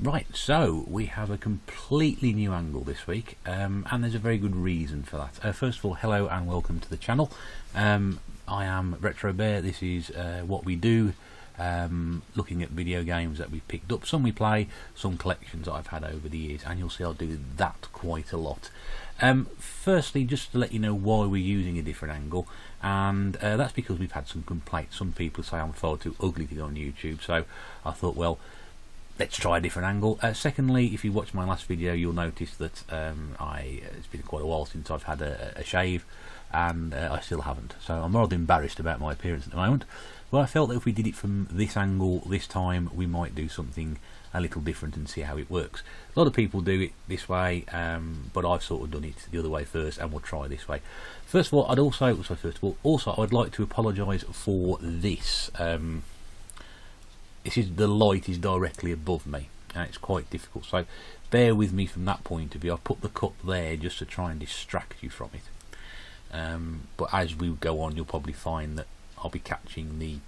Right, so we have a completely new angle this week, and there's a very good reason for that. First of all, hello and welcome to the channel. I am Retro Bear. This is what we do, looking at video games that we've picked up. Some we play, some collections that I've had over the years, and you'll see I'll do that quite a lot. Firstly, just to let you know why we're using a different angle, and that's because we've had some complaints. Some people say I'm far too ugly to go on YouTube, so I thought, well, let's try a different angle. Secondly, if you watch my last video, you'll notice that it's been quite a while since I've had a shave, and I still haven't. So I'm rather embarrassed about my appearance at the moment. But I felt that if we did it from this angle this time, we might do something a little different and see how it works. A lot of people do it this way, but I've sort of done it the other way first, and we'll try this way. First of all, I'd like to apologise for this. The light is directly above me, and it's quite difficult, so bear with me from that point of view. I've put the cup there just to try and distract you from it, but as we go on, you'll probably find that I'll be catching the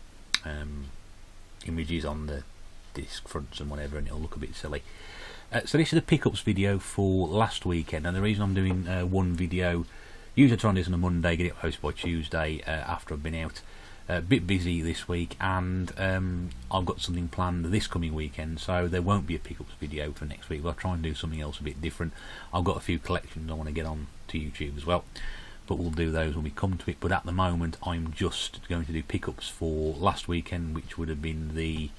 images on the disc fronts and whatever, and it'll look a bit silly. So this is a pickups video for last weekend, and the reason I'm doing one video, usually I try and do this on a Monday, get it posted by Tuesday after I've been out. A bit busy this week, and I've got something planned this coming weekend, so there won't be a pickups video for next week. But I'll try and do something else a bit different. I've got a few collections I want to get on to YouTube as well, but we'll do those when we come to it. But at the moment, I'm just going to do pickups for last weekend, which would have been the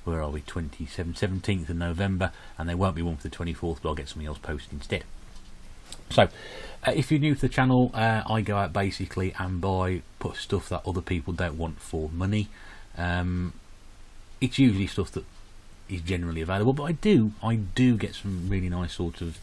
17th of November, and there won't be one for the 24th, but I'll get something else posted instead. So, if you're new to the channel, I go out basically and put stuff that other people don't want for money. It's usually stuff that is generally available, but I do get some really nice sort of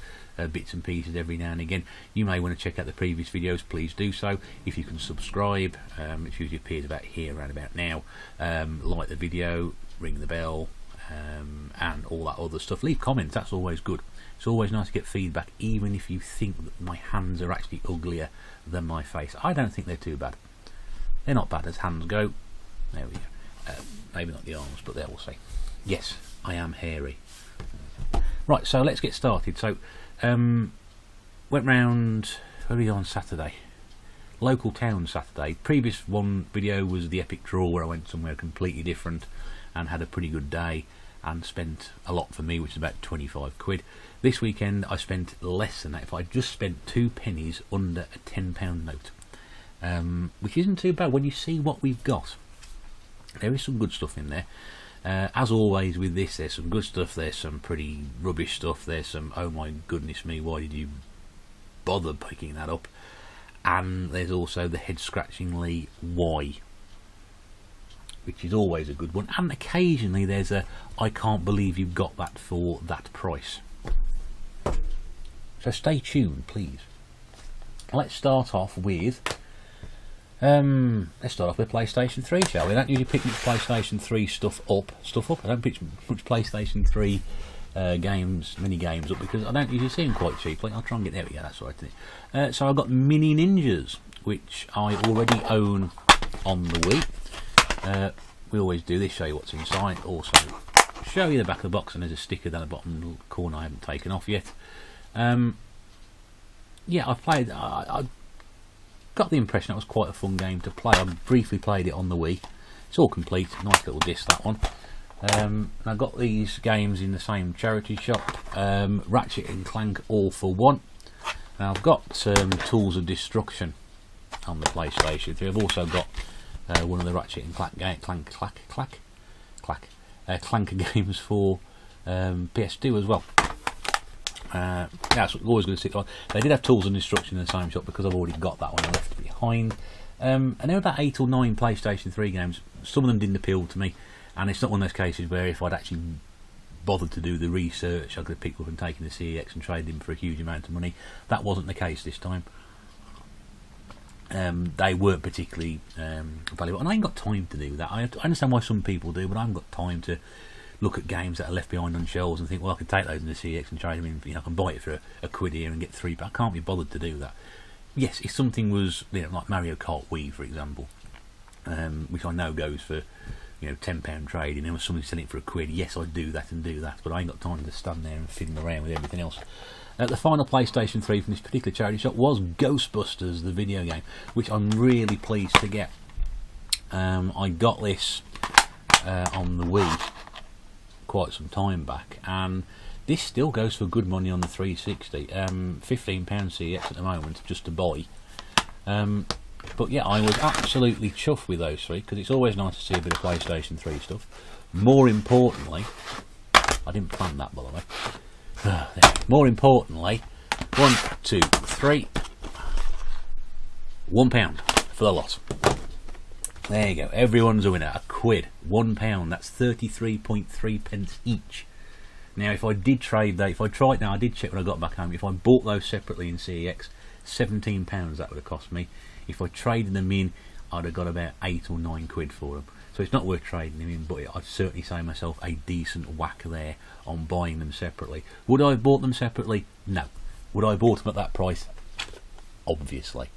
bits and pieces every now and again. You may want to check out the previous videos, please do so. If you can subscribe, it usually appears about here, around about now. Like the video, ring the bell, and all that other stuff. Leave comments, that's always good. It's always nice to get feedback, even if you think that my hands are actually uglier than my face. I don't think they're too bad. They're not bad as hands go. There we go. Maybe not the arms, but there we'll see. Yes, I am hairy. Right, so let's get started. So, went round, where did we go on Saturday? Local town Saturday. Previous one video was the epic draw, where I went somewhere completely different and had a pretty good day and spent a lot for me, which is about 25 quid. This weekend I spent less than that. If I just spent 2 pennies under a £10 note, which isn't too bad when you see what we've got. There is some good stuff in there. As always with this, there's some good stuff, there's some pretty rubbish stuff, there's some, oh my goodness me, why did you bother picking that up? And there's also the head scratchingly why, which is always a good one, and occasionally there's a I can't believe you've got that for that price. So stay tuned, please. Let's start off with PlayStation 3, shall we? I don't usually pick much PlayStation 3 stuff up. I don't pick much PlayStation 3 mini games up, because I don't usually see them quite cheaply. I'll try and get there. Yeah, that's right. So I've got Mini Ninjas, which I already own on the Wii. We always do this, show you what's inside, also show you the back of the box, and there's a sticker down the bottom corner I haven't taken off yet. Yeah, I've played, I got the impression it was quite a fun game to play. I briefly played it on the Wii. It's all complete, nice little disc, that one. And I got these games in the same charity shop, Ratchet and Clank All for One. Now I've got Tools of Destruction on the PlayStation 3. I've also got one of the Ratchet and Clank games for PS2 as well. That's always going to stick on. They did have Tools and Destruction in the same shop, because I've already got that one and left behind. And there were about 8 or 9 PlayStation 3 games. Some of them didn't appeal to me, and it's not one of those cases where if I'd actually bothered to do the research, I could have picked up and taken the CEX and traded them for a huge amount of money. That wasn't the case this time. They weren't particularly valuable, and I ain't got time to do that. I understand why some people do, but I haven't got time to look at games that are left behind on shelves and think, well, I could take those in the CX and trade them in. You know, I can buy it for a quid here and get 3, but I can't be bothered to do that. Yes, if something was, like Mario Kart Wii, for example, which I know goes for you know, £10 trading, and somebody selling it for £1, yes, I'd do that and do that, but I ain't got time to stand there and fiddle around with everything else. The final PlayStation 3 from this particular charity shop was Ghostbusters, the video game, which I'm really pleased to get. I got this on the Wii quite some time back, and this still goes for good money on the 360. £15 CX at the moment, just to buy. But yeah, I was absolutely chuffed with those three, because it's always nice to see a bit of PlayStation 3 stuff. More importantly, I didn't plan that, by the way. More importantly, 1, 2, 3, £1 for the lot. There you go. Everyone's a winner. £1, £1. That's 33.3 pence each. Now, if I did trade that, if I tried, now I did check when I got back home. If I bought those separately in CEX, £17 that would have cost me. If I traded them in, I'd have got about £8 or £9 for them. So it's not worth trading them in, but I'd certainly say myself a decent whack there on buying them separately. Would I have bought them separately? No. Would I have bought them at that price? Obviously.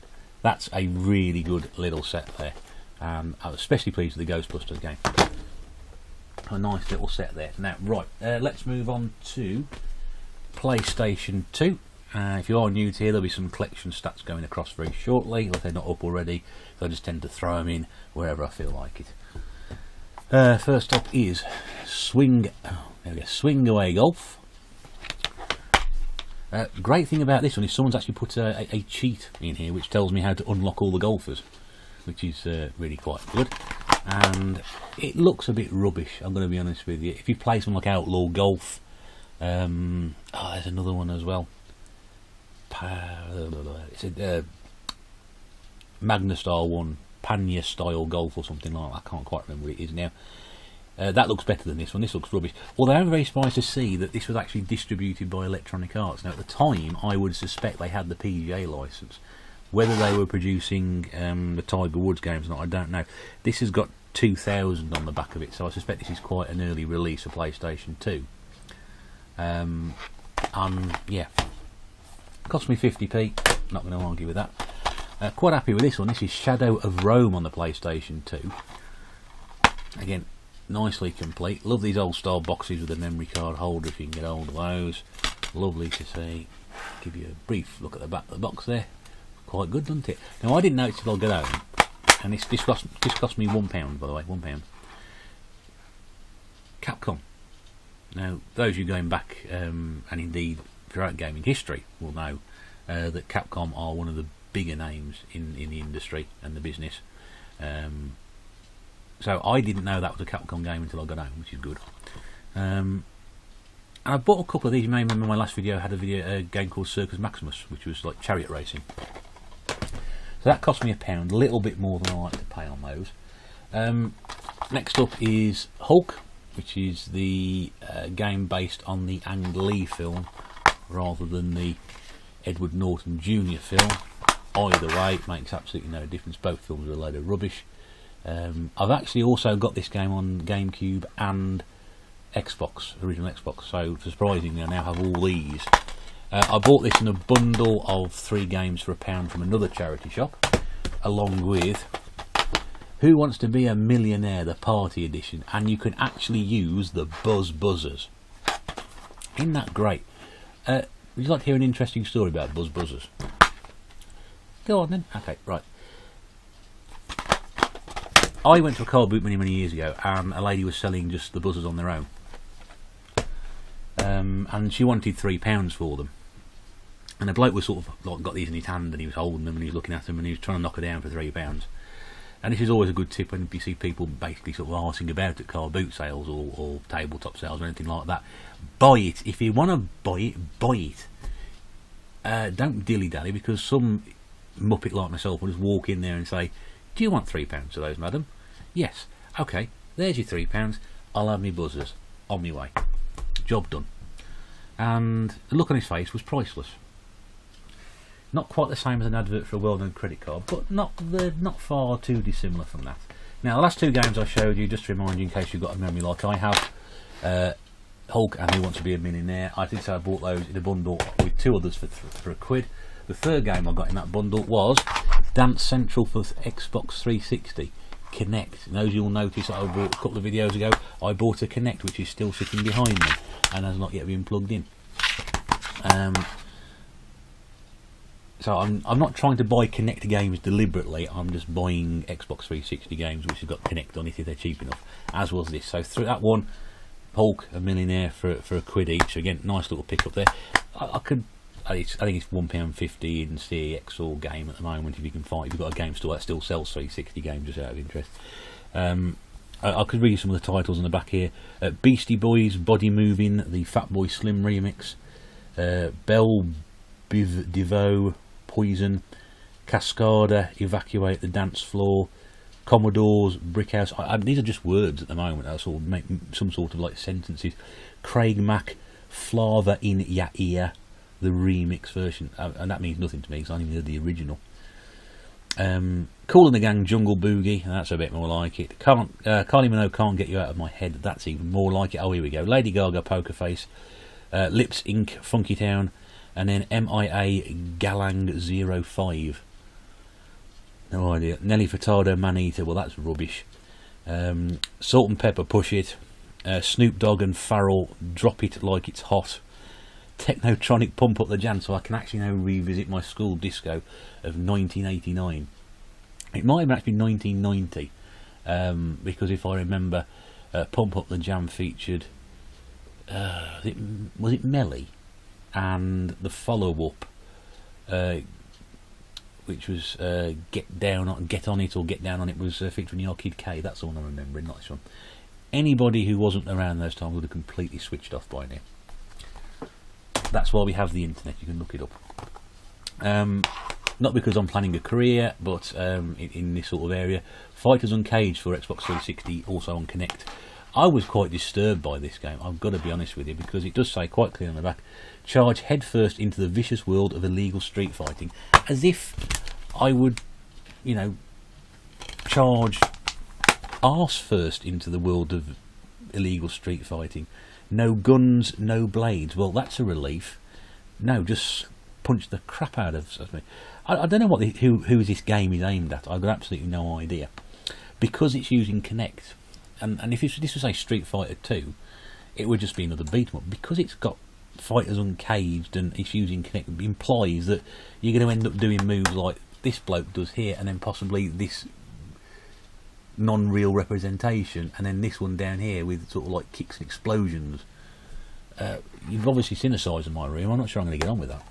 That's a really good little set there. I was especially pleased with the Ghostbusters game. A nice little set there. Now, right, let's move on to PlayStation 2. If you are new to here, there'll be some collection stats going across very shortly. If they're not up already, so I just tend to throw them in wherever I feel like it. First up is Swing Away Golf. Great thing about this one is someone's actually put a cheat in here which tells me how to unlock all the golfers, which is really quite good. And it looks a bit rubbish, I'm going to be honest with you. If you play something like Outlaw Golf, there's another one as well. It's a Magna style one, Panya style golf or something like that. I can't quite remember what it is now. That looks better than this one. This looks rubbish. Although I'm very surprised to see that this was actually distributed by Electronic Arts. Now, at the time, I would suspect they had the PGA license. Whether they were producing the Tiger Woods games or not, I don't know. This has got 2000 on the back of it, so I suspect this is quite an early release of PlayStation 2. Yeah, cost me 50p. Not going to argue with that. Quite happy with this one. This is Shadow of Rome on the PlayStation 2. Again, nicely complete. Love these old style boxes with a memory card holder if you can get hold of those. Lovely to see. Give you a brief look at the back of the box there. Quite good, doesn't it? Now, I didn't notice till I got home, and this cost me £1, by the way, £1. Capcom. Now, those of you going back, and indeed throughout gaming history, will know that Capcom are one of the bigger names in the industry and the business. So I didn't know that was a Capcom game until I got home, which is good. And I bought a couple of these. You may remember my last video had a game called Circus Maximus, which was like chariot racing. So that cost me £1, a little bit more than I like to pay on those. Next up is Hulk, which is the game based on the Ang Lee film rather than the Edward Norton Jr. film. Either way, it makes absolutely no difference. Both films are a load of rubbish. I've actually also got this game on GameCube and Xbox, original Xbox, so surprisingly I now have all these. I bought this in a bundle of 3 games for £1 from another charity shop, along with Who Wants to Be a Millionaire, the Party Edition, and you can actually use the Buzz Buzzers. Isn't that great? Would you like to hear an interesting story about Buzz Buzzers? Go on then. Okay, right. I went to a car boot many years ago, and a lady was selling just the buzzers on their own. And she wanted £3 for them. And the bloke was sort of like got these in his hand, and he was holding them, and he was looking at them, and he was trying to knock her down for £3. And this is always a good tip when you see people basically sort of arsing about at car boot sales or tabletop sales or anything like that. Buy it. If you want to buy it, buy it. Don't dilly-dally, because some muppet like myself will just walk in there and say, "Do you want £3 for those, madam?" "Yes." "Okay, there's your £3. I'll have me buzzers. On me way." Job done. And the look on his face was priceless. Not quite the same as an advert for a well-known credit card, but not far too dissimilar from that. Now, the last 2 games I showed you, just to remind you in case you've got a memory like I have, Hulk and Who Wants to Be a Millionaire. I did say I bought those in a bundle with 2 others for £1. The third game I got in that bundle was Dance Central for Xbox 360. Kinect. And those you'll notice that I bought a couple of videos ago, I bought a Kinect which is still sitting behind me and has not yet been plugged in. So I'm not trying to buy Kinect games deliberately. I'm just buying Xbox 360 games which have got Kinect on it if they're cheap enough, as was this. So through that one, Hulk, a millionaire for a quid each. Again, nice little pickup there. I think it's £1.50 in CEX or game at the moment if you can find. If you've got a game store that still sells 360 games, just out of interest. I could read some of the titles on the back here. Beastie Boys, Body Moving, the Fatboy Slim remix. Belle Biv DeVoe, Poison. Cascada, Evacuate the Dance Floor. Commodores, Brickhouse. These are just words at the moment. That's all make some sort of like sentences. Craig Mack, Flava in Ya Ear, the remix version, and that means nothing to me because I only heard the original. Kool and the Gang, Jungle Boogie, and that's a bit more like it. Carly Minogue, Can't Get You Out of My Head, that's even more like it. Oh, here we go. Lady Gaga, Poker Face. Lips Inc., Funky Town, and then MIA, Galang 05. No idea. Nelly Furtado, Man Eater, well that's rubbish. Salt and Pepper, Push It. Snoop Dogg and Farrell, Drop It Like It's Hot. Technotronic, Pump Up the Jam, so I can actually now revisit my school disco of 1989. It might have actually been 1990, because if I remember, Pump Up the Jam featured, was it Melly? And the follow-up, which was Get On It or Get Down On It, was featuring the Arcade K. That's the one I'm remembering, not this one. Anybody who wasn't around those times would have completely switched off by now. That's why we have the internet, you can look it up. Not because I'm planning a career, but in this sort of area. Fighters Uncaged for Xbox 360, also on Kinect. I was quite disturbed by this game, I've got to be honest with you, because it does say quite clear on the back, charge headfirst into the vicious world of illegal street fighting. As if I would, you know, charge arse first into the world of illegal street fighting. No guns, no blades. Well, that's a relief. No, just punch the crap out of me. I don't know what who this game is aimed at. I've got absolutely no idea. Because it's using Kinect, and if this was, say, Street Fighter 2, it would just be another beat 'em up. Because it's got Fighters Uncaged and it's using Kinect, it implies that you're going to end up doing moves like this bloke does here, and then possibly this non-real representation, and then this one down here with sort of like kicks and explosions. You've obviously seen the size of my room. I'm not sure I'm going to get on with that.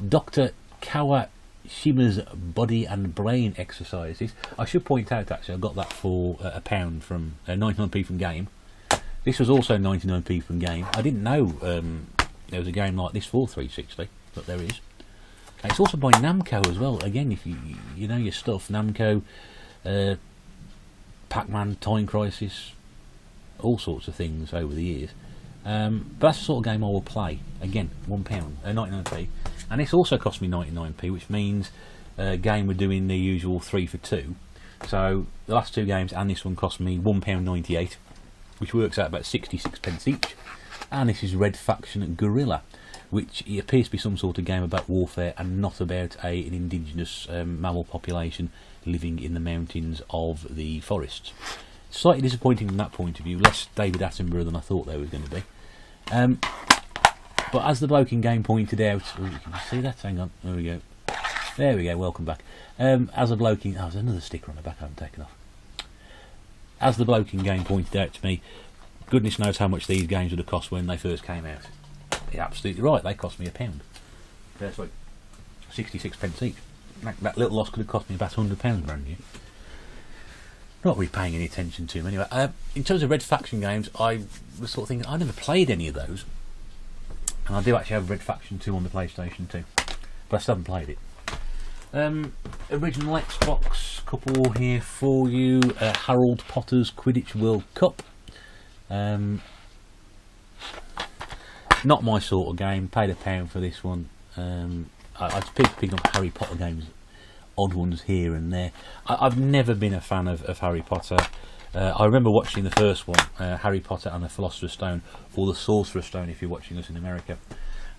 Dr. Kawashima's Body and Brain Exercises. I should point out, actually, I got that for £1 from 99p from Game. This was also 99p from Game. I didn't know there was a game like this for 360, but there is. It's also by Namco as well. Again, if you know your stuff, Namco, Pac-Man, Time Crisis, all sorts of things over the years. But that's the sort of game I will play. Again, £1, 99p, and this also cost me 99p, which means game we're doing the usual 3 for 2. So the last two games and this one cost me £1.98, which works out about 66p each. And this is Red Faction Guerrilla, which appears to be some sort of game about warfare and not about an indigenous mammal population living in the mountains of the forests. Slightly disappointing from that point of view, less David Attenborough than I thought there was going to be. But as the bloke in Game pointed out, oh, you can see that, hang on, there we go. There we go, welcome back. As a bloke in, oh, there's another sticker on the back I haven't taken off. As the bloke in Game pointed out to me, goodness knows how much these games would have cost when they first came out. You're absolutely right, they cost me £1. That's like 66p each. That little loss could have cost me about £100 brand new. Not really paying any attention to them anyway. In terms of Red Faction games, I was sort of thinking, I never played any of those. And I do actually have Red Faction 2 on the PlayStation 2, but I still haven't played it. Original Xbox, couple here for you. Harold Potter's Quidditch World Cup. Not my sort of game. Paid £1 for this one. I picked up Harry Potter games, odd ones here and there. I've never been a fan of Harry Potter. I remember watching the first one, Harry Potter and the Philosopher's Stone, or the Sorcerer's Stone if you're watching us in America,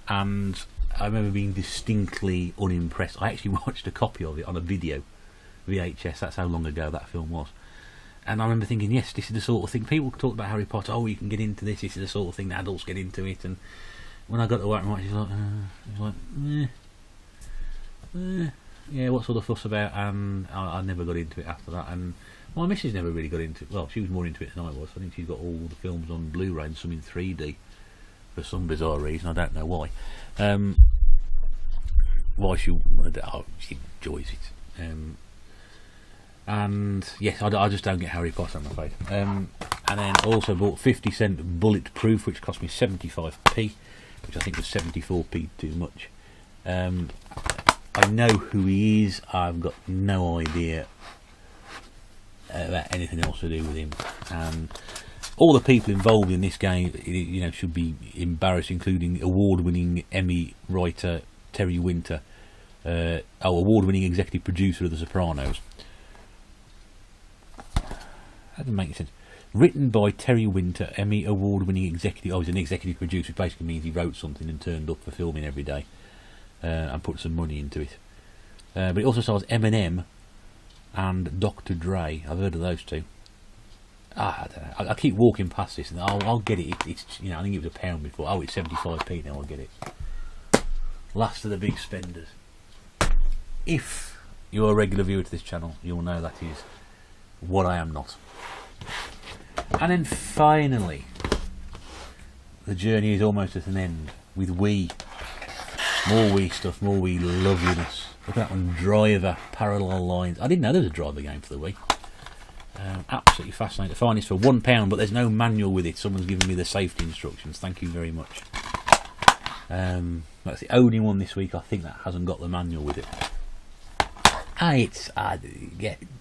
and I remember being distinctly unimpressed. I actually watched a copy of it on a video VHS. That's how long ago that film was. And I remember thinking, yes, this is the sort of thing people talk about Harry Potter. Oh, you can get into this. This is the sort of thing that adults get into it. And when I got to White and White, she's like, yeah, what sort of fuss about? And I never got into it after that. And my missus never really got into it. Well, she was more into it than I was. I think she's got all the films on Blu-ray and some in 3D for some bizarre reason. I don't know why. Why she enjoys it. And yes, I just don't get Harry Potter, I'm afraid. And then I also bought 50-cent Bulletproof, which cost me 75p, which I think was 74p too much. I know who he is. I've got no idea about anything else to do with him. And all the people involved in this game, you know, should be embarrassed, including award-winning Emmy writer Terry Winter, award-winning executive producer of The Sopranos. That doesn't make sense. Written by Terry Winter, Emmy award-winning executive. Oh, he's an executive producer, which basically means he wrote something and turned up for filming every day and put some money into it. But it also stars Eminem and Dr. Dre. I've heard of those two. I don't know. I keep walking past this, and I'll get it. It's, you know, I think it was £1 before. Oh, it's 75p now. I'll get it. Last of the big spenders. If you're a regular viewer to this channel, you'll know that is what I am not. And then finally, the journey is almost at an end with Wii. More Wii stuff, more Wii loveliness. Look at that one, Driver, Parallel Lines. I didn't know there was a Driver game for the Wii. Absolutely fascinating to find this for £1, but there's no manual with it. Someone's given me the safety instructions. Thank you very much. That's the only one this week I think that hasn't got the manual with it.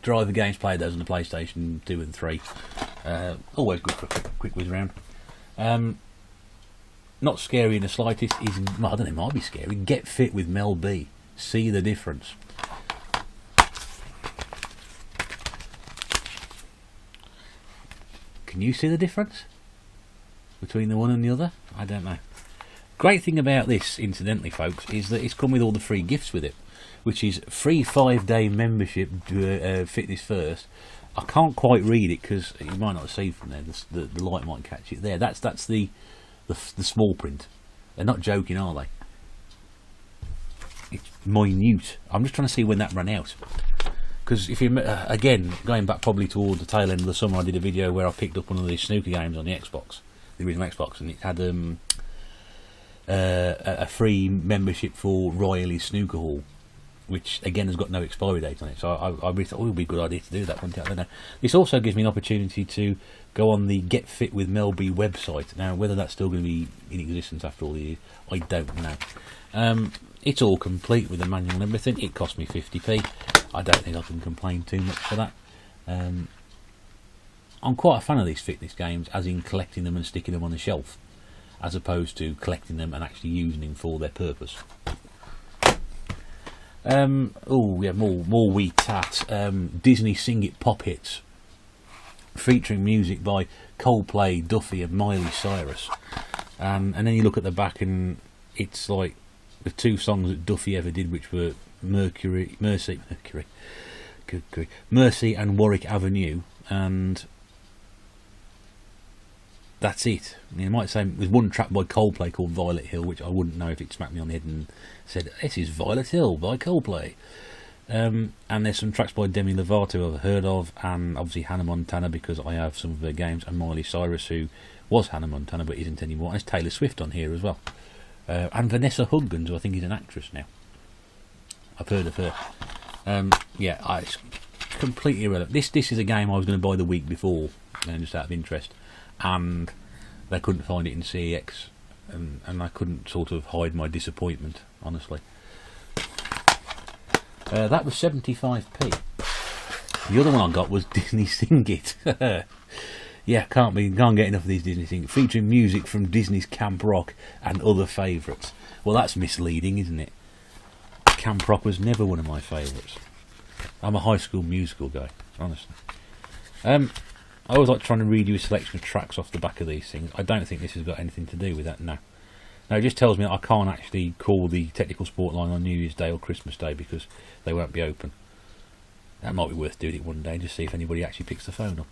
Driver games, played those on the PlayStation 2 and 3. Always good for a quick whiz round. Not scary in the slightest. Well, I don't know, it might be scary. Get Fit with Mel B. See the difference. Can you see the difference between the one and the other? I don't know. Great thing about this, incidentally, folks, is that it's come with all the free gifts with it, which is free 5-day membership to Fitness First. I can't quite read it because you might not see from there. The light might catch it there. That's the small print. They're not joking, are they? It's minute. I'm just trying to see when that ran out. Because if you again, going back probably toward the tail end of the summer, I did a video where I picked up one of these snooker games on the Xbox, the original Xbox, and it had a free membership for Riley's Snooker Hall, which again has got no expiry date on it. So I really thought, oh, it would be a good idea to do that, wouldn't it? I don't know. This also gives me an opportunity to go on the Get Fit with Mel B website. Now, whether that's still going to be in existence after all the years, I don't know. It's all complete with the manual and everything. It cost me 50p. I don't think I can complain too much for that. I'm quite a fan of these fitness games, as in collecting them and sticking them on the shelf, as opposed to collecting them and actually using them for their purpose. Oh, we have more Wii Tat. Disney Sing It Pop Hits, featuring music by Coldplay, Duffy and Miley Cyrus. And then you look at the back and it's like the two songs that Duffy ever did, which were Mercy and Warwick Avenue, and that's it. You might say there's one track by Coldplay called Violet Hill, which I wouldn't know if it smacked me on the head and said, this is Violet Hill by Coldplay. And there's some tracks by Demi Lovato I've heard of, and obviously Hannah Montana, because I have some of her games, and Miley Cyrus, who was Hannah Montana but isn't anymore, and there's Taylor Swift on here as well. And Vanessa Hudgens, who I think is an actress now. I've heard of her. It's completely irrelevant. This is a game I was going to buy the week before, just out of interest, and they couldn't find it in CEX, and I couldn't sort of hide my disappointment, honestly. That was 75p. The other one I got was Disney Sing It. Yeah, can't get enough of these Disney Sing It, featuring music from Disney's Camp Rock and other favourites. Well, that's misleading, isn't it? Camp Rock was never one of my favourites. I'm a High School Musical guy, honestly. I always like trying to read you a selection of tracks off the back of these things. I don't think this has got anything to do with that, no. No, it just tells me that I can't actually call the technical support line on New Year's Day or Christmas Day because they won't be open. That might be worth doing it one day, just see if anybody actually picks the phone up.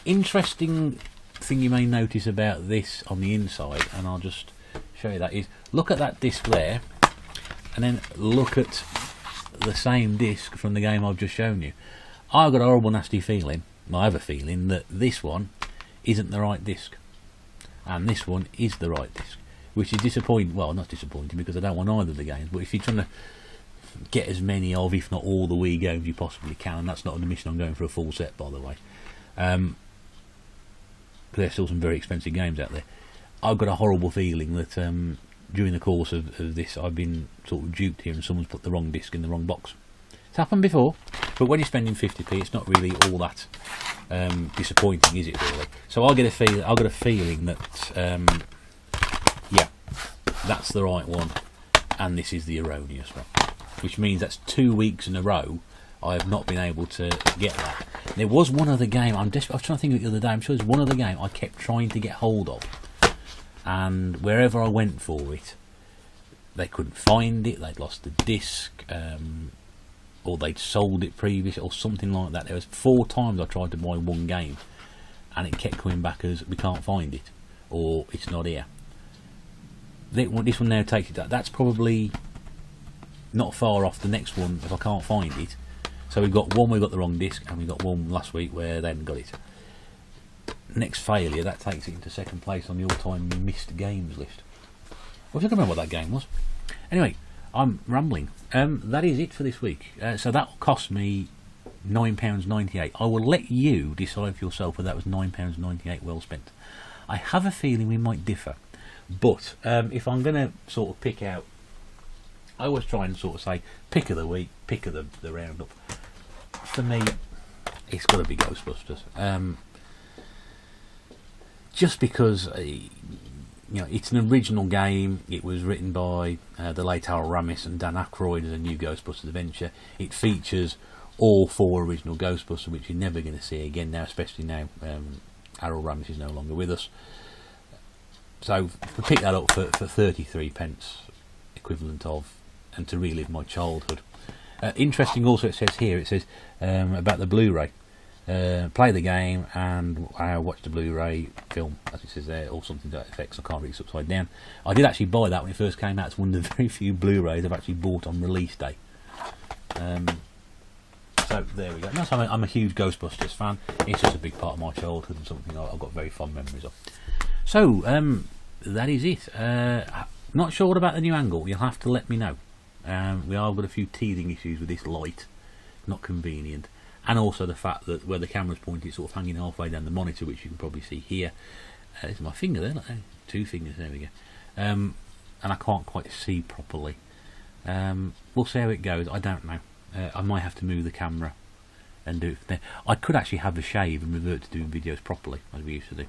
Interesting thing you may notice about this on the inside, and I'll just show you that, is look at that disc there, and then look at the same disc from the game I've just shown you. I've got a horrible nasty feeling, I have a feeling, that this one isn't the right disc, and this one is the right disc, which is disappointing. Well, not disappointing, because I don't want either of the games, but if you're trying to get as many of, if not all, the Wii games you possibly can, and that's not on the mission, I'm going for a full set, by the way. There's still some very expensive games out there. I've got a horrible feeling that during the course of this, I've been sort of duped here, and someone's put the wrong disc in the wrong box. It's happened before, but when you're spending 50p, it's not really all that disappointing, is it? Really? So I've got a feeling that yeah, that's the right one, and this is the erroneous one, which means that's 2 weeks in a row I have not been able to get that. There was one other game, I was trying to think of it the other day, I'm sure there's one other game I kept trying to get hold of, and wherever I went for it, they couldn't find it, they'd lost the disc, or they'd sold it previously, or something like that. There was 4 times I tried to buy one game, and it kept coming back as, we can't find it, or it's not here. This one now takes it, that's probably not far off the next one if I can't find it. So we've got one, we've got the wrong disc, and we got one last week where they hadn't got it. Next failure, that takes it into second place on the all-time missed games list. I don't remember what that game was. Anyway, I'm rambling. That is it for this week. So that will cost me £9.98. I will let you decide for yourself whether that was £9.98 well spent. I have a feeling we might differ, but if I'm going to sort of pick out, I always try and sort of say pick of the week, pick of the roundup. For me, it's got to be Ghostbusters. Just because you know, it's an original game. It was written by the late Harold Ramis and Dan Aykroyd as a new Ghostbusters adventure. It features all 4 original Ghostbusters, which you're never going to see again now, especially now Harold Ramis is no longer with us. So to pick that up for 33p, equivalent of, and to relive my childhood. Interesting also, it says here, it says about the Blu-ray. Play the game and watch the Blu-ray film, as it says there, or something to that effect. I can't read this upside down. I did actually buy that when it first came out. It's one of the very few Blu-rays I've actually bought on release day. So there we go. No, so I'm a huge Ghostbusters fan. It's just a big part of my childhood and something I've got very fond memories of. So that is it. Not sure what about the new angle. You'll have to let me know. We have got a few teething issues with this light. Not convenient. And also the fact that where the camera's pointed, it's sort of hanging halfway down the monitor, which you can probably see here. There's my finger there, 2 fingers, there we go. And I can't quite see properly. We'll see how it goes, I don't know. I might have to move the camera and do it from there. I could actually have a shave and revert to doing videos properly, as we used to do.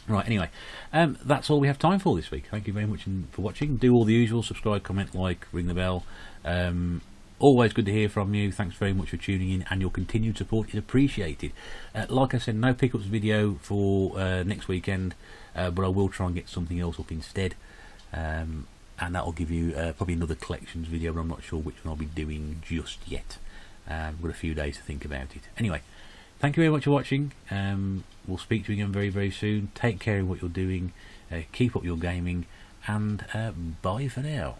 Right, anyway, that's all we have time for this week. Thank you very much for watching. Do all the usual, subscribe, comment, like, ring the bell. Always good to hear from you. Thanks very much for tuning in, and your continued support is appreciated. Like I said, no pickups video for next weekend, but I will try and get something else up instead, and that will give you probably another collections video, but I'm not sure which one I'll be doing just yet. I've got a few days to think about it. Anyway, thank you very much for watching. We'll speak to you again very, very soon. Take care of what you're doing, keep up your gaming, and bye for now.